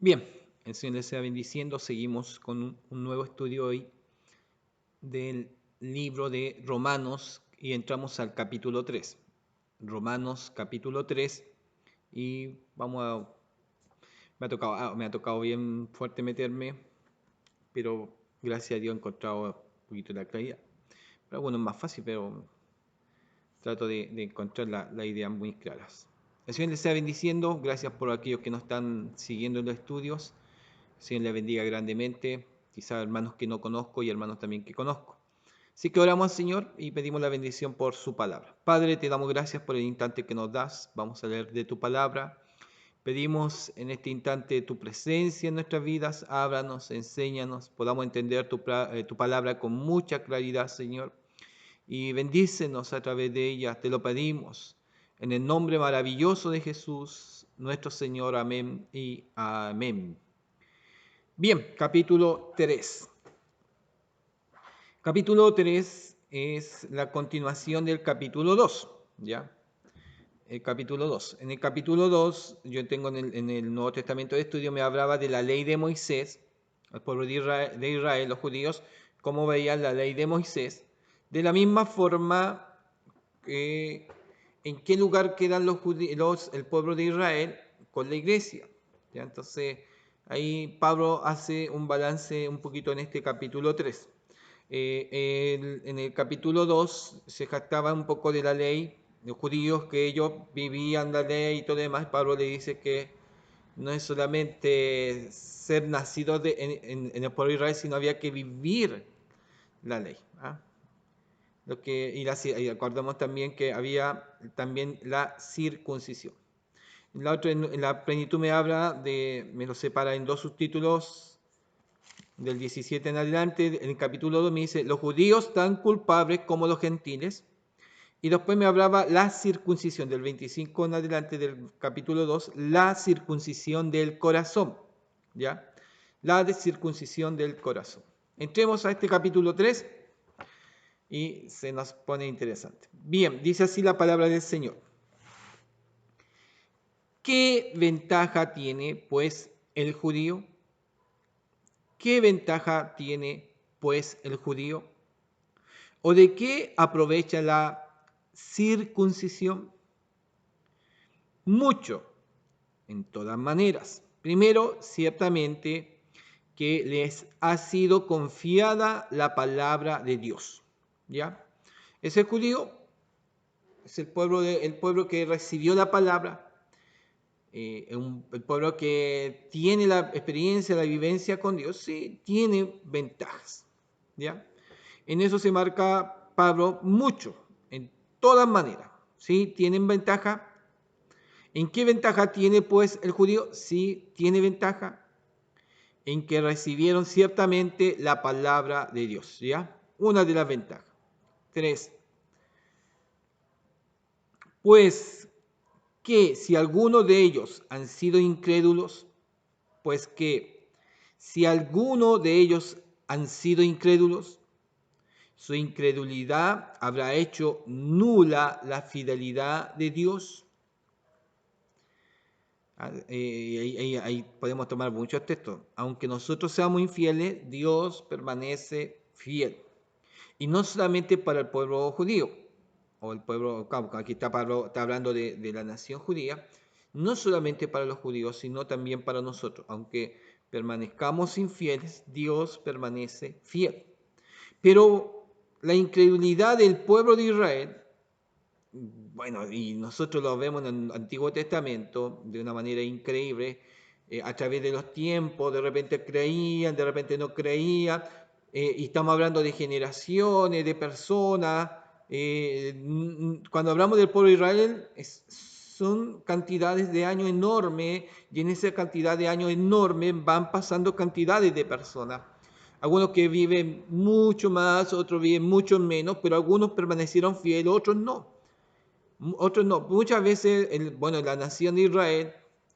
Bien, el Señor les sea bendiciendo. Seguimos con un nuevo estudio hoy del libro de Romanos y entramos al capítulo 3. Romanos capítulo 3 y me ha tocado bien fuerte meterme, pero gracias a Dios he encontrado un poquito la claridad. Pero bueno, es más fácil, pero trato de encontrar las ideas muy claras. El Señor les sea bendiciendo. Gracias por aquellos que nos están siguiendo en los estudios. El Señor les bendiga grandemente, quizás hermanos que no conozco y hermanos también que conozco. Así que oramos al Señor y pedimos la bendición por su palabra. Padre, te damos gracias por el instante que nos das. Vamos a leer de tu palabra. Pedimos en este instante tu presencia en nuestras vidas. Ábranos, enséñanos, podamos entender tu palabra con mucha claridad, Señor. Y bendícenos a través de ella, te lo pedimos. En el nombre maravilloso de Jesús, nuestro Señor. Amén y amén. Bien, capítulo 3. Capítulo 3 es la continuación del capítulo 2, ¿ya? El capítulo 2. En el capítulo 2, yo tengo en el Nuevo Testamento de estudio, me hablaba de la ley de Moisés, el pueblo de Israel, los judíos, cómo veían la ley de Moisés. De la misma forma, en qué lugar quedan el pueblo de Israel con la iglesia, ¿ya? Entonces, ahí Pablo hace un balance un poquito en este capítulo 3. En el capítulo 2 se jactaba un poco de la ley, los judíos que ellos vivían la ley y todo lo demás. Pablo le dice que no es solamente ser nacido en el pueblo de Israel, sino había que vivir la ley. ¿Ah? Y acordamos también que había también la circuncisión. La otra, en la plenitud me lo separa en dos subtítulos, del 17 en adelante. En el capítulo 2 me dice, los judíos tan culpables como los gentiles. Y después me hablaba la circuncisión, del 25 en adelante del capítulo 2, la circuncisión del corazón, ¿ya? La circuncisión del corazón. Entremos a este capítulo 3 y se nos pone interesante. Bien, dice así la palabra del Señor. ¿Qué ventaja tiene, pues, el judío? ¿Qué ventaja tiene, pues, el judío? ¿O de qué aprovecha la circuncisión? Mucho, en todas maneras. Primero, ciertamente, que les ha sido confiada la palabra de Dios. ¿Ya? Ese judío es el pueblo que recibió la palabra, el pueblo que tiene la experiencia, la vivencia con Dios, sí, tiene ventajas. ¿Ya? En eso se marca Pablo mucho, en todas maneras. ¿Sí? ¿Tienen ventaja? ¿En qué ventaja tiene pues el judío? Sí, tiene ventaja en que recibieron ciertamente la palabra de Dios, ¿ya? Una de las ventajas. 3. Pues que si alguno de ellos han sido incrédulos, pues que si alguno de ellos han sido incrédulos, su incredulidad habrá hecho nula la fidelidad de Dios. Ahí podemos tomar muchos textos. Aunque nosotros seamos infieles, Dios permanece fiel. Y no solamente para el pueblo judío, o el pueblo, aquí está Pablo, está hablando de la nación judía, no solamente para los judíos, sino también para nosotros. Aunque permanezcamos infieles, Dios permanece fiel. Pero la incredulidad del pueblo de Israel, bueno, y nosotros lo vemos en el Antiguo Testamento de una manera increíble, a través de los tiempos, de repente creían, de repente no creían, y estamos hablando de generaciones, de personas. Cuando hablamos del pueblo de Israel, son cantidades de años enormes, y en esa cantidad de años enormes van pasando cantidades de personas. Algunos que viven mucho más, otros viven mucho menos, pero algunos permanecieron fieles, otros no. Otros no. Muchas veces, la nación de Israel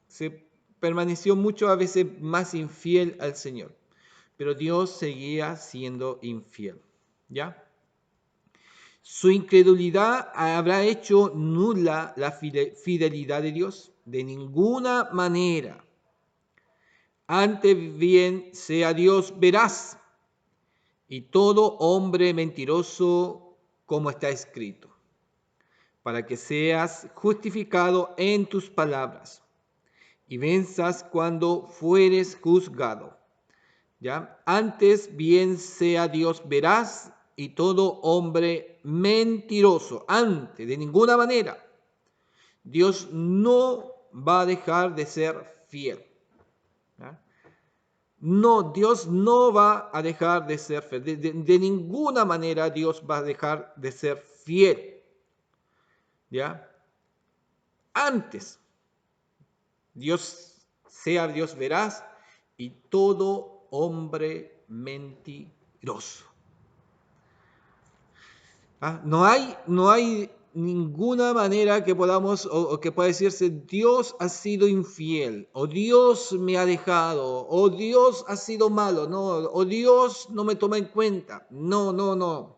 se permaneció muchas veces más infiel al Señor, pero Dios seguía siendo infiel, ¿ya? Su incredulidad habrá hecho nula la fidelidad de Dios. De ninguna manera. Antes bien sea Dios veraz y todo hombre mentiroso, como está escrito, para que seas justificado en tus palabras y venzas cuando fueres juzgado. ¿Ya? Antes bien sea Dios veraz y todo hombre mentiroso. Antes, de ninguna manera, Dios no va a dejar de ser fiel. ¿Ya? No, Dios no va a dejar de ser fiel. De ninguna manera Dios va a dejar de ser fiel. ¿Ya? Antes, sea Dios veraz y todo hombre mentiroso. ¿Ah? No hay ninguna manera que podamos o que pueda decirse Dios ha sido infiel, o Dios me ha dejado, o Dios ha sido malo, no, o Dios no me toma en cuenta. No, no, no.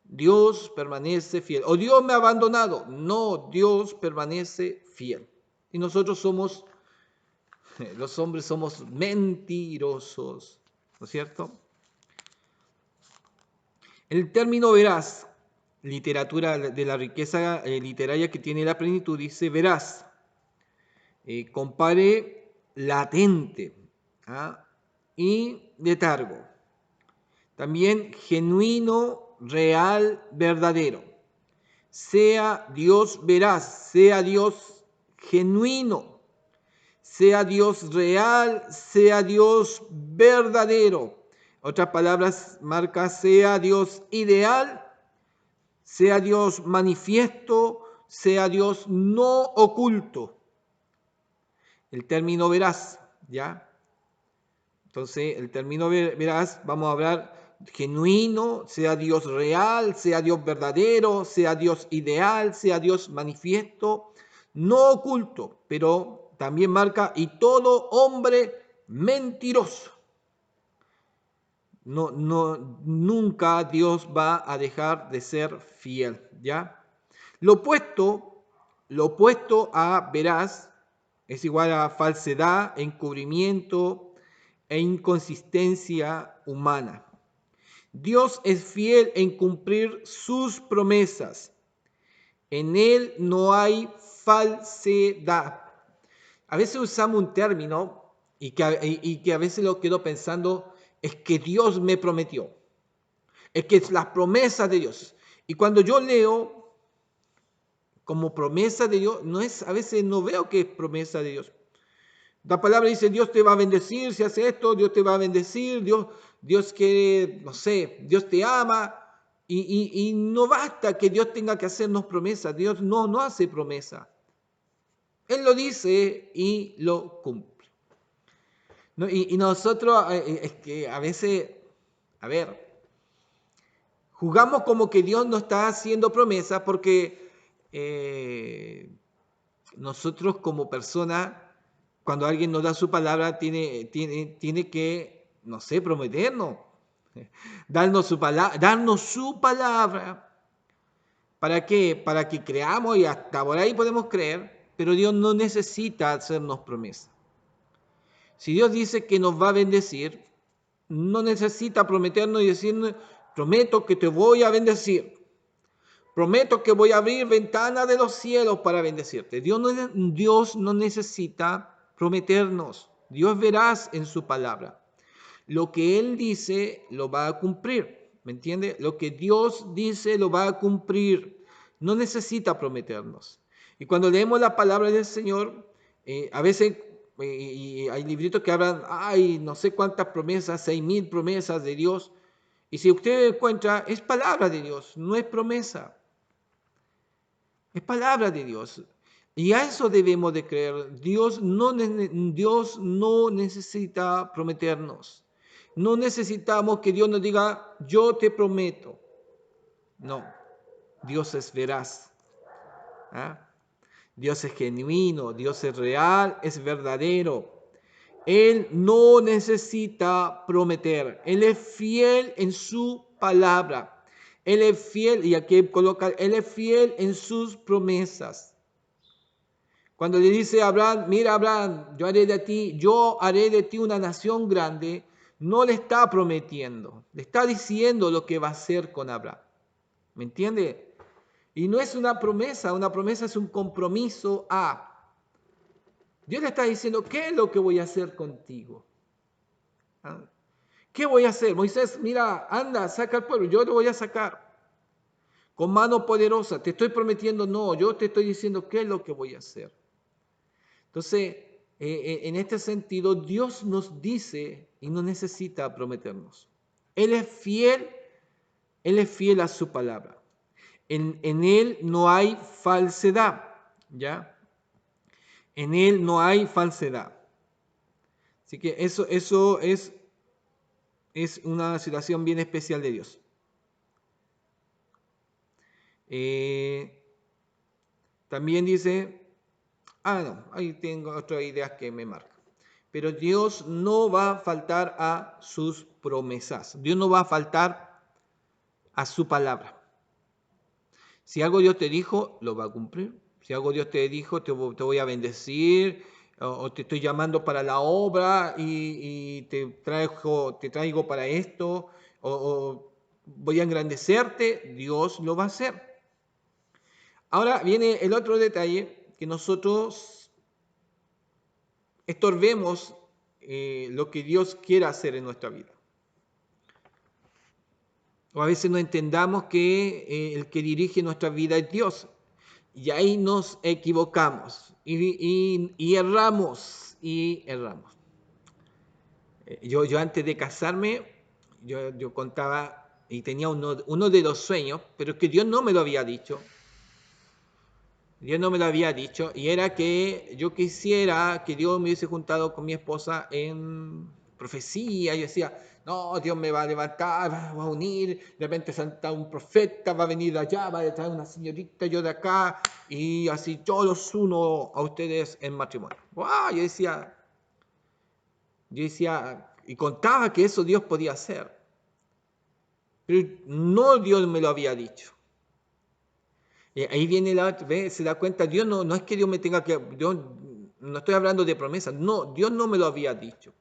Dios permanece fiel. O Dios me ha abandonado. No, Dios permanece fiel. Y nosotros los hombres somos mentirosos, ¿no es cierto? El término veraz, literatura de la riqueza literaria que tiene la plenitud, dice veraz. Compare latente, ¿ah? Y letargo. También genuino, real, verdadero. Sea Dios veraz, sea Dios genuino, sea Dios real, sea Dios verdadero. Otras palabras marca sea Dios ideal, sea Dios manifiesto, sea Dios no oculto. El término veraz, ¿ya? Entonces, el término veraz, vamos a hablar genuino, sea Dios real, sea Dios verdadero, sea Dios ideal, sea Dios manifiesto, no oculto, pero también marca y todo hombre mentiroso. No, nunca Dios va a dejar de ser fiel, ¿ya? Lo opuesto a veraz es igual a falsedad, encubrimiento e inconsistencia humana. Dios es fiel en cumplir sus promesas. En Él no hay falsedad. A veces usamos un término y que a veces lo quedo pensando, es que Dios me prometió. Es que es la promesa de Dios. Y cuando yo leo como promesa de Dios, a veces no veo que es promesa de Dios. La palabra dice, Dios te va a bendecir si haces esto, Dios te va a bendecir, Dios quiere, no sé, Dios te ama. Y no basta que Dios tenga que hacernos promesas. Dios no hace promesa. Él lo dice y lo cumple. ¿No? Y nosotros, es que a veces, a ver, jugamos como que Dios no está haciendo promesas porque nosotros como personas, cuando alguien nos da su palabra, tiene que, no sé, prometernos, darnos su palabra. ¿Para qué? Para que creamos y hasta por ahí podemos creer, pero Dios no necesita hacernos promesas. Si Dios dice que nos va a bendecir, no necesita prometernos y decirnos, prometo que te voy a bendecir. Prometo que voy a abrir ventanas de los cielos para bendecirte. Dios no necesita prometernos. Dios verás en su palabra. Lo que Él dice lo va a cumplir. ¿Me entiende? Lo que Dios dice lo va a cumplir. No necesita prometernos. Y cuando leemos la palabra del Señor, a veces y hay libritos que hablan, ay, no sé cuántas promesas, 6,000 promesas de Dios. Y si usted encuentra, es palabra de Dios, no es promesa. Es palabra de Dios. Y a eso debemos de creer. Dios no necesita prometernos. No necesitamos que Dios nos diga, yo te prometo. No, Dios es veraz. ¿Ah? Dios es genuino, Dios es real, es verdadero. Él no necesita prometer. Él es fiel en su palabra. Él es fiel, y aquí coloca, Él es fiel en sus promesas. Cuando le dice a Abraham, mira Abraham, yo haré de ti una nación grande, no le está prometiendo, le está diciendo lo que va a hacer con Abraham. ¿Me entiende? Y no es una promesa es un compromiso a. Dios le está diciendo, ¿qué es lo que voy a hacer contigo? ¿Ah? ¿Qué voy a hacer? Moisés, mira, anda, saca al pueblo, yo te voy a sacar. Con mano poderosa, te estoy prometiendo, no, yo te estoy diciendo qué es lo que voy a hacer. Entonces, en este sentido, Dios nos dice y no necesita prometernos. Él es fiel a su palabra. En Él no hay falsedad, ¿ya? En Él no hay falsedad. Así que eso es una situación bien especial de Dios. También dice, no, ahí tengo otras ideas que me marcan. Pero Dios no va a faltar a sus promesas. Dios no va a faltar a su palabra. Si algo Dios te dijo, lo va a cumplir. Si algo Dios te dijo, te voy a bendecir, o te estoy llamando para la obra y te traigo para esto, o voy a engrandecerte, Dios lo va a hacer. Ahora viene el otro detalle, que nosotros estorbemos lo que Dios quiere hacer en nuestra vida. O a veces no entendamos que el que dirige nuestra vida es Dios. Y ahí nos equivocamos y erramos. Yo antes de casarme, yo contaba y tenía uno de los sueños, pero es que Dios no me lo había dicho. Dios no me lo había dicho, y era que yo quisiera que Dios me hubiese juntado con mi esposa en profecía. Yo decía, no, Dios me va a levantar, va a unir, de repente salta un profeta, va a venir de allá, va a traer una señorita, yo de acá, y así yo los uno a ustedes en matrimonio. ¡Wow! Yo decía, y contaba que eso Dios podía hacer, pero no Dios me lo había dicho. Ahí viene la otra vez, se da cuenta, Dios no es que Dios me tenga que, Dios, no estoy hablando de promesas, no, Dios no me lo había dicho.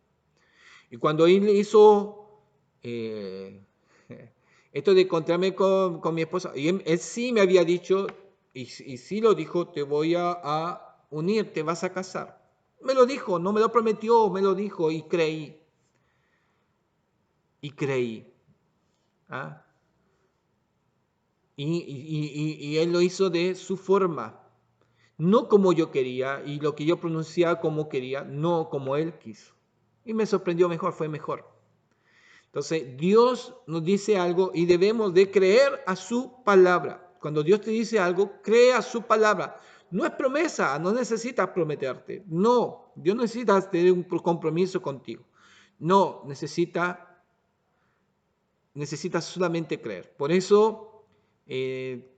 Y cuando Él hizo eh, esto de encontrarme con mi esposa, y él sí me había dicho, y sí lo dijo, te voy a unir, te vas a casar. Me lo dijo, no me lo prometió, me lo dijo, y creí. Y creí. ¿Ah? Y Él lo hizo de su forma. No como yo quería y lo que yo pronunciaba como quería, no como Él quiso. Y me sorprendió mejor, fue mejor. Entonces, Dios nos dice algo y debemos de creer a su palabra. Cuando Dios te dice algo, cree a su palabra. No es promesa, no necesitas prometerte. No, Dios no necesita tener un compromiso contigo. No, necesita solamente creer. Por eso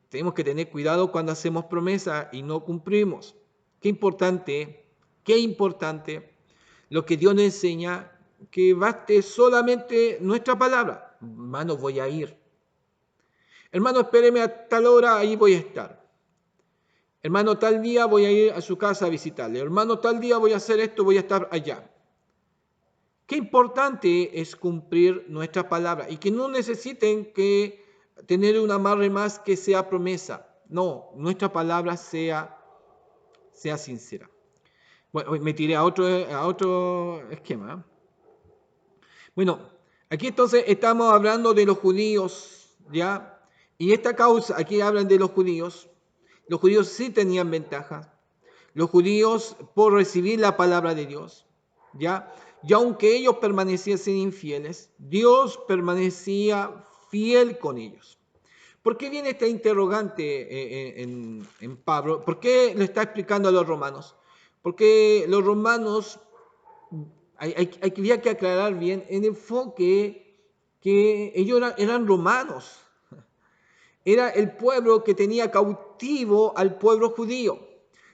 tenemos que tener cuidado cuando hacemos promesas y no cumplimos. Qué importante lo que Dios nos enseña, que baste solamente nuestra palabra. Hermano, voy a ir. Hermano, espéreme a tal hora, ahí voy a estar. Hermano, tal día voy a ir a su casa a visitarle. Hermano, tal día voy a hacer esto, voy a estar allá. Qué importante es cumplir nuestra palabra y que no necesiten que tener un amarre más que sea promesa. No, nuestra palabra sea sincera. Bueno, me tiré a otro esquema. Bueno, aquí entonces estamos hablando de los judíos, ¿ya? Y esta causa, aquí hablan de los judíos. Los judíos sí tenían ventaja. Los judíos por recibir la palabra de Dios, ¿ya? Y aunque ellos permaneciesen infieles, Dios permanecía fiel con ellos. ¿Por qué viene esta interrogante en Pablo? ¿Por qué lo está explicando a los romanos? Porque los romanos, había que aclarar bien el enfoque que ellos eran romanos. Era el pueblo que tenía cautivo al pueblo judío.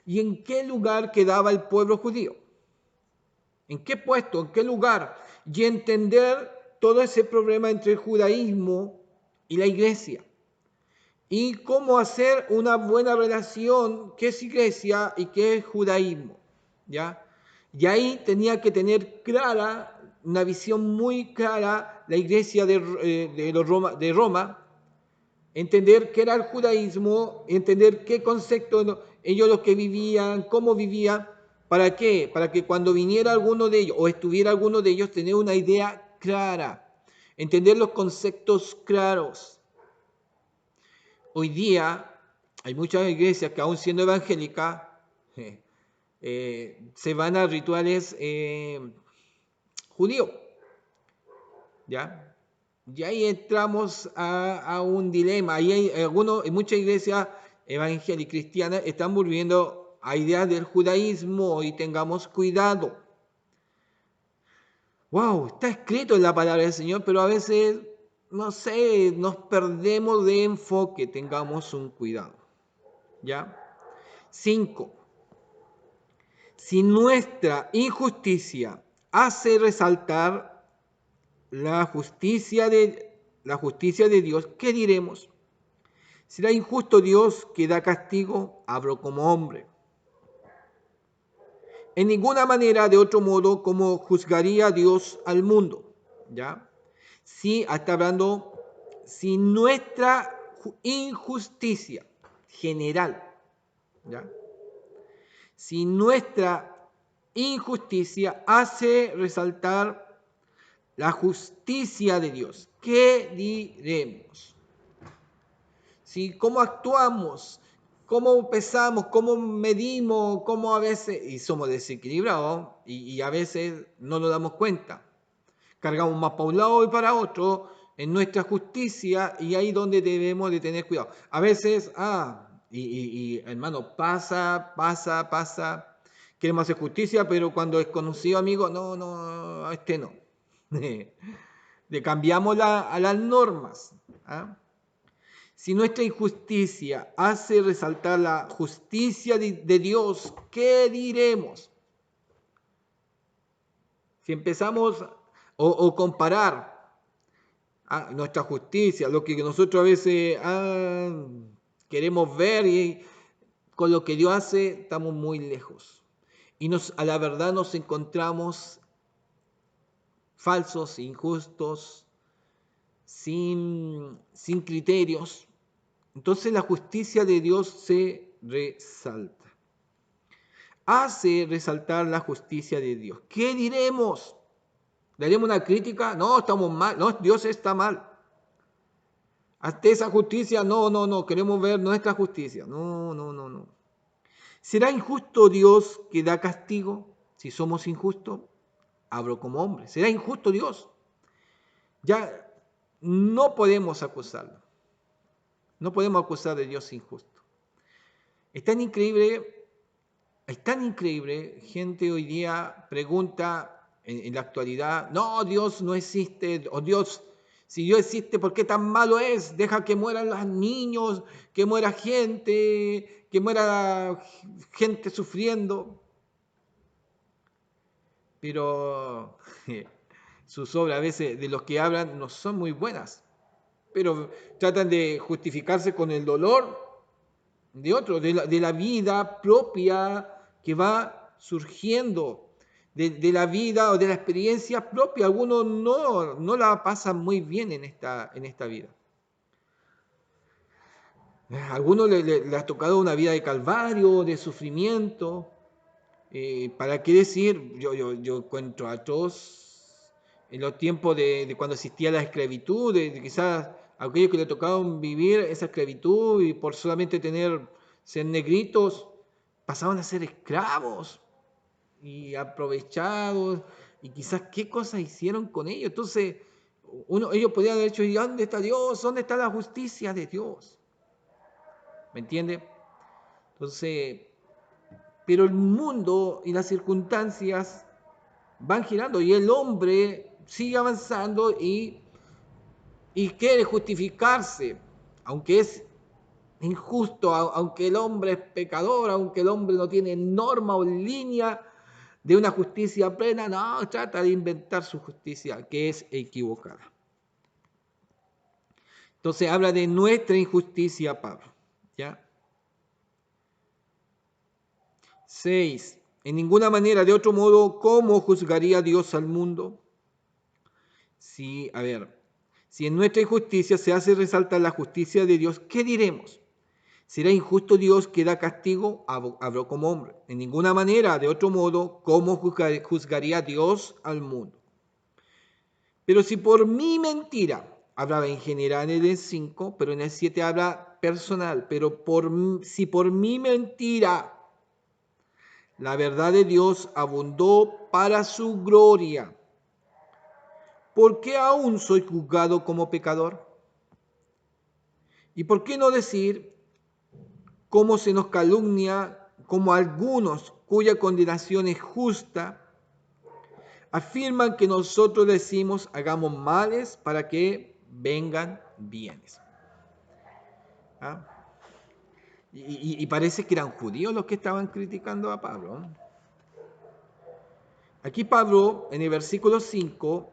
¿Y en qué lugar quedaba el pueblo judío? ¿En qué puesto? ¿En qué lugar? Y entender todo ese problema entre el judaísmo y la iglesia. y cómo hacer una buena relación, qué es iglesia y qué es judaísmo, ¿ya? Y ahí tenía que tener clara, una visión muy clara, la iglesia de Roma, entender qué era el judaísmo, entender qué concepto ellos los que vivían, cómo vivían, ¿para qué? Para que cuando viniera alguno de ellos o estuviera alguno de ellos, tener una idea clara, entender los conceptos claros. Hoy día hay muchas iglesias que aún siendo evangélicas se van a rituales judíos, ¿ya? Y ahí entramos a un dilema. Ahí hay muchas iglesias evangélicas y cristianas están volviendo a ideas del judaísmo y tengamos cuidado. Wow, está escrito en la palabra del Señor, pero a veces, no sé, nos perdemos de enfoque, tengamos un cuidado. ¿Ya? 5. Si nuestra injusticia hace resaltar la justicia de Dios, ¿qué diremos? ¿Será injusto Dios que da castigo? Hablo como hombre. En ninguna manera, de otro modo, como juzgaría Dios al mundo. ¿Ya? Si, está hablando, si nuestra injusticia general, ¿ya? Si nuestra injusticia hace resaltar la justicia de Dios, ¿qué diremos? Si cómo actuamos, cómo pesamos, cómo medimos, cómo a veces, y somos desequilibrados, y a veces no nos damos cuenta. Cargamos más para un lado y para otro en nuestra justicia, y ahí donde debemos de tener cuidado. A veces, hermano, pasa, queremos hacer justicia, pero cuando es conocido amigo, no, este no. Le cambiamos a las normas. ¿Ah? Si nuestra injusticia hace resaltar la justicia de Dios, ¿qué diremos? Si empezamos o comparar nuestra justicia, lo que nosotros a veces queremos ver y con lo que Dios hace, estamos muy lejos. Y a la verdad nos encontramos falsos, injustos, sin criterios. Entonces la justicia de Dios se resalta. Hace resaltar la justicia de Dios. ¿Qué diremos? ¿Daremos una crítica? No, estamos mal. No, Dios está mal. Hasta esa justicia, no. Queremos ver nuestra justicia. No. ¿Será injusto Dios que da castigo si somos injustos? Hablo como hombre. ¿Será injusto Dios? Ya no podemos acusarlo. No podemos acusar de Dios injusto. Es tan increíble, gente hoy día pregunta en la actualidad, no, Dios no existe, o Dios, si Dios existe, ¿por qué tan malo es? Deja que mueran los niños, que muera gente, que muera gente sufriendo. Pero sus obras a veces de los que hablan no son muy buenas, pero tratan de justificarse con el dolor de otro, de la vida propia que va surgiendo, de la vida o de la experiencia propia. Algunos no la pasan muy bien en esta vida. A algunos le ha tocado una vida de calvario, de sufrimiento. ¿Para qué decir? Yo encuentro a todos en los tiempos de cuando existía la esclavitud, de quizás aquellos que le tocaban vivir esa esclavitud y por solamente ser negritos, pasaban a ser esclavos y aprovechados, y quizás qué cosas hicieron con ellos. Entonces, ellos podían haber dicho, ¿y dónde está Dios? ¿Dónde está la justicia de Dios? ¿Me entiende? Entonces, pero el mundo y las circunstancias van girando y el hombre sigue avanzando y quiere justificarse, aunque es injusto, aunque el hombre es pecador, aunque el hombre no tiene norma o línea de una justicia plena, no, trata de inventar su justicia, que es equivocada. Entonces habla de nuestra injusticia, Pablo. ¿Ya? 6. En ninguna manera, de otro modo, ¿cómo juzgaría Dios al mundo? Si, a ver, si en nuestra injusticia se hace resaltar la justicia de Dios, ¿qué diremos? ¿Será injusto Dios que da castigo? Habló como hombre. En ninguna manera, de otro modo, ¿cómo juzgaría Dios al mundo? Pero si por mi mentira, hablaba en general en el 5, pero en el 7 habla personal, pero si por mi mentira la verdad de Dios abundó para su gloria, ¿por qué aún soy juzgado como pecador? ¿Y por qué no decir cómo se nos calumnia, como algunos cuya condenación es justa, afirman que nosotros decimos hagamos males para que vengan bienes? ¿Ah? Y parece que eran judíos los que estaban criticando a Pablo. Aquí Pablo, en el versículo 5,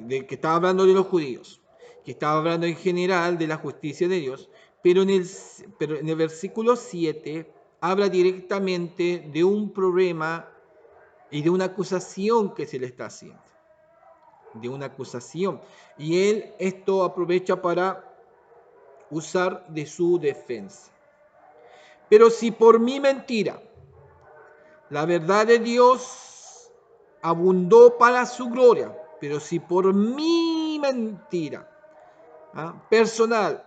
que estaba hablando de los judíos, que estaba hablando en general de la justicia de Dios, pero en el versículo 7 habla directamente de un problema y de una acusación que se le está haciendo. De una acusación. Y él esto aprovecha para usar de su defensa. Pero si por mi mentira la verdad de Dios abundó para su gloria, pero si por mi mentira personal,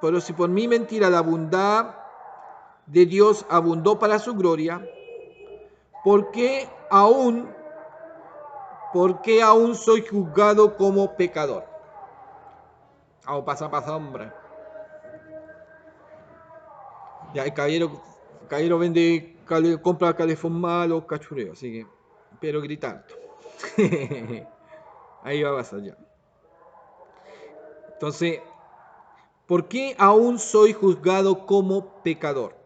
pero si por mi mentira la bondad de Dios abundó para su gloria, ¿por qué aún soy juzgado como pecador? Pasa, hombre. Ya el caballero vende, compra calefón malo, cachureo, así que, pero gritando. Ahí va a pasar ya. Entonces, ¿por qué aún soy juzgado como pecador?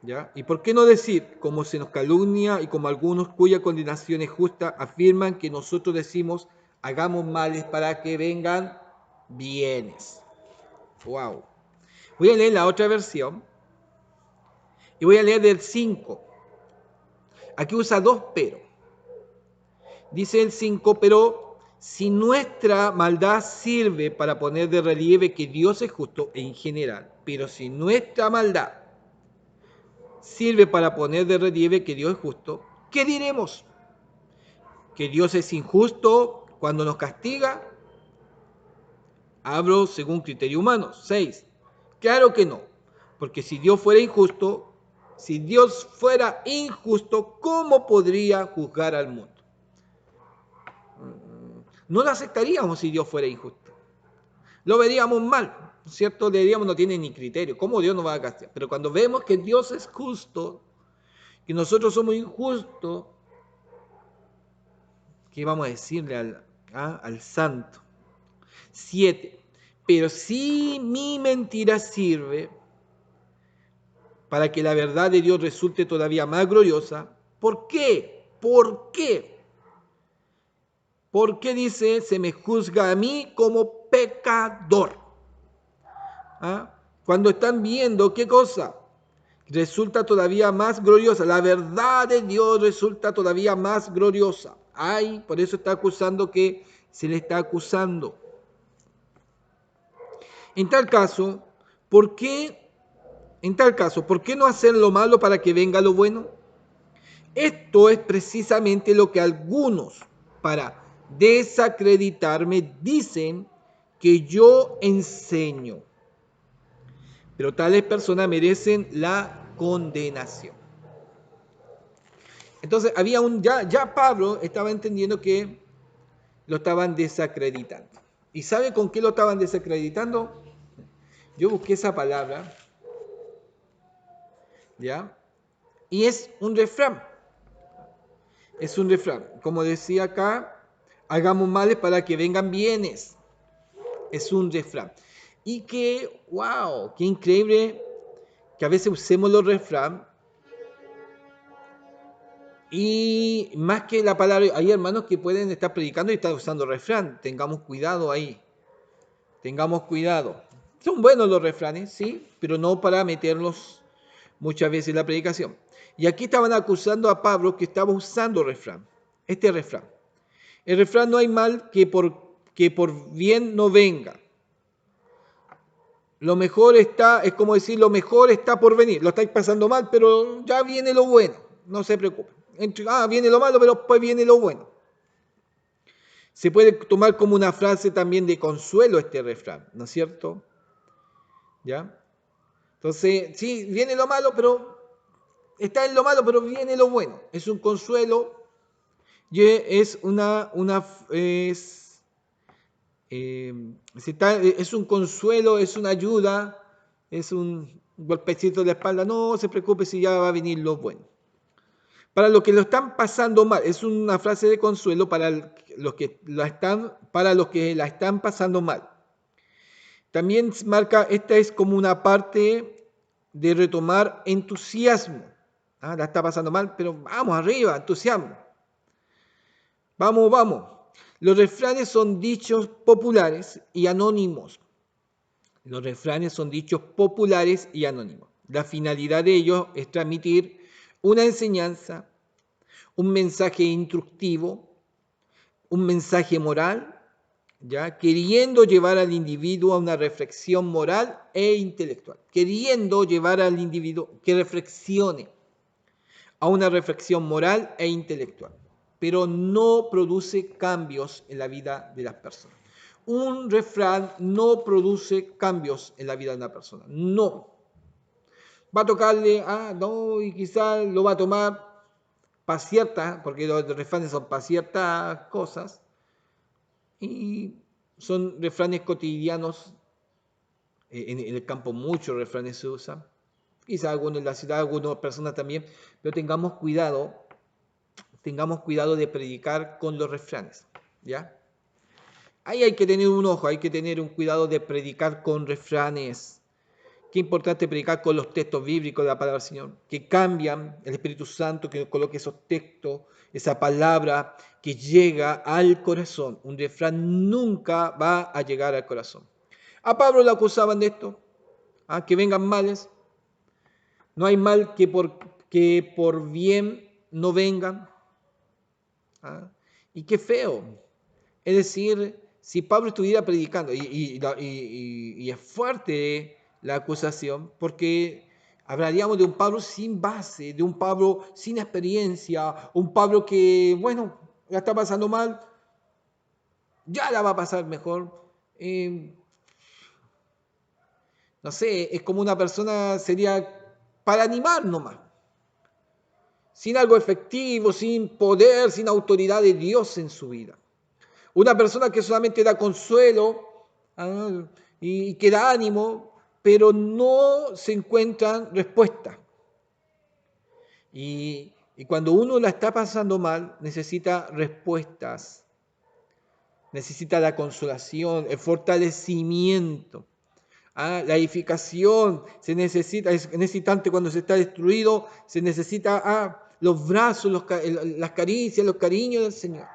¿Ya? ¿Y por qué no decir, como se nos calumnia y como algunos cuya condenación es justa, afirman que nosotros decimos, hagamos males para que vengan bienes? Wow. Voy a leer la otra versión y voy a leer del 5. Aquí usa dos pero. Dice el 5, pero si nuestra maldad sirve para poner de relieve que Dios es justo en general, pero si nuestra maldad sirve para poner de relieve que Dios es justo, ¿qué diremos? ¿Que Dios es injusto cuando nos castiga? Hablo según criterio humano. 6. Claro que no, porque si Dios fuera injusto, ¿cómo podría juzgar al mundo? No lo aceptaríamos si Dios fuera injusto. Lo veríamos mal, ¿cierto? Le diríamos, no tiene ni criterio. ¿Cómo Dios nos va a castigar? Pero cuando vemos que Dios es justo, que nosotros somos injustos, ¿qué vamos a decirle al santo? 7. Pero si mi mentira sirve para que la verdad de Dios resulte todavía más gloriosa, ¿por qué? ¿Por qué? ¿Por qué dice, se me juzga a mí como pecador? Cuando están viendo, ¿qué cosa? Resulta todavía más gloriosa. La verdad de Dios resulta todavía más gloriosa. Por eso está acusando que se le está acusando. En tal caso, ¿por qué no hacer lo malo para que venga lo bueno? Esto es precisamente lo que algunos, para desacreditarme, dicen que yo enseño. Pero tales personas merecen la condenación. Entonces, ya Pablo estaba entendiendo que lo estaban desacreditando. ¿Y sabe con qué lo estaban desacreditando? Yo busqué esa palabra, ¿ya? Y es un refrán. Es un refrán. Como decía acá, hagamos males para que vengan bienes. Es un refrán. Y wow, qué increíble que a veces usemos los refrán. Y más que la palabra, hay hermanos que pueden estar predicando y estar usando refrán. Tengamos cuidado ahí. Tengamos cuidado. Son buenos los refranes, sí, pero no para meterlos muchas veces en la predicación. Y aquí estaban acusando a Pablo que estaba usando refrán. Este refrán. El refrán: no hay mal que por bien no venga. Lo mejor está, es como decir, lo mejor está por venir. Lo estáis pasando mal, pero ya viene lo bueno. No se preocupen. Viene lo malo, pero después viene lo bueno. Se puede tomar como una frase también de consuelo este refrán, ¿no es cierto? ¿Ya? Entonces, sí, viene lo malo, pero está en lo malo, pero viene lo bueno. Es un consuelo y es es un consuelo, es una ayuda, es un golpecito de la espalda. No se preocupe si ya va a venir lo bueno. Para los que lo están pasando mal, es una frase de consuelo para los que la están pasando mal. También marca, esta es como una parte de retomar entusiasmo. La está pasando mal, pero vamos arriba, entusiasmo. Vamos, vamos. Los refranes son dichos populares y anónimos. Los refranes son dichos populares y anónimos. La finalidad de ellos es transmitir una enseñanza, un mensaje instructivo, un mensaje moral, ¿ya? Queriendo llevar al individuo a una reflexión moral e intelectual. Queriendo llevar al individuo que reflexione a una reflexión moral e intelectual, pero no produce cambios en la vida de las personas. Un refrán no produce cambios en la vida de una persona. No. Va a tocarle, no, y quizás lo va a tomar para ciertas, porque los refranes son para ciertas cosas, y son refranes cotidianos. En el campo muchos refranes se usan, quizás algunos en la ciudad, algunas personas también, pero tengamos cuidado de predicar con los refranes, ¿ya? Ahí hay que tener un ojo, hay que tener un cuidado de predicar con refranes. Qué importante predicar con los textos bíblicos de la palabra del Señor, que cambian el Espíritu Santo, que coloque esos textos, esa palabra que llega al corazón. Un refrán nunca va a llegar al corazón. A Pablo le acusaban de esto, que vengan males. No hay mal que por bien no venga. Y qué feo. Es decir, si Pablo estuviera predicando, y es fuerte la acusación, porque hablaríamos de un Pablo sin base, de un Pablo sin experiencia, un Pablo que, bueno, la está pasando mal, ya la va a pasar mejor. No sé, es como una persona, sería para animar nomás, sin algo efectivo, sin poder, sin autoridad de Dios en su vida. Una persona que solamente da consuelo y que da ánimo, pero no se encuentran respuestas. Y cuando uno la está pasando mal, necesita respuestas, necesita la consolación, el fortalecimiento. La edificación se necesita, en ese instante cuando se está destruido, se necesita los brazos, las caricias, los cariños del Señor.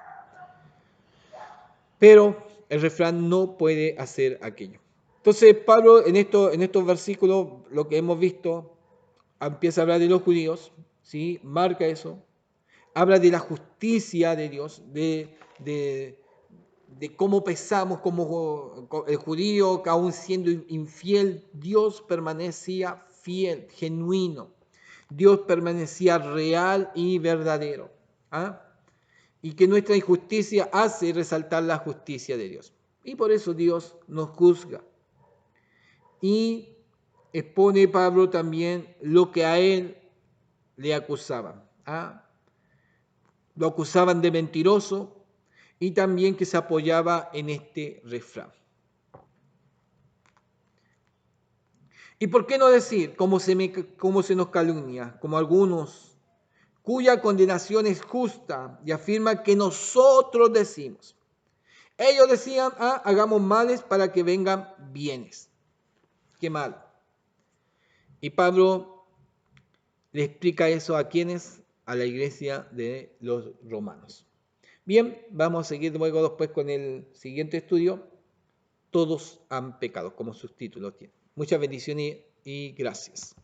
Pero el refrán no puede hacer aquello. Entonces Pablo en estos versículos, lo que hemos visto, empieza a hablar de los judíos, ¿sí? Marca eso, habla de la justicia de Dios, de cómo pesamos como el judío, que aún siendo infiel, Dios permanecía fiel, genuino. Dios permanecía real y verdadero. Y que nuestra injusticia hace resaltar la justicia de Dios. Y por eso Dios nos juzga. Y expone Pablo también lo que a él le acusaban. Lo acusaban de mentiroso, y también que se apoyaba en este refrán. ¿Y por qué no decir, como se nos calumnia, como algunos, cuya condenación es justa, y afirma que nosotros decimos? Ellos decían, hagamos males para que vengan bienes. Qué mal. Y Pablo le explica eso a quienes, a la iglesia de los romanos. Bien, vamos a seguir luego después con el siguiente estudio. todos han pecado, como sus títulos tienen. Muchas bendiciones y gracias.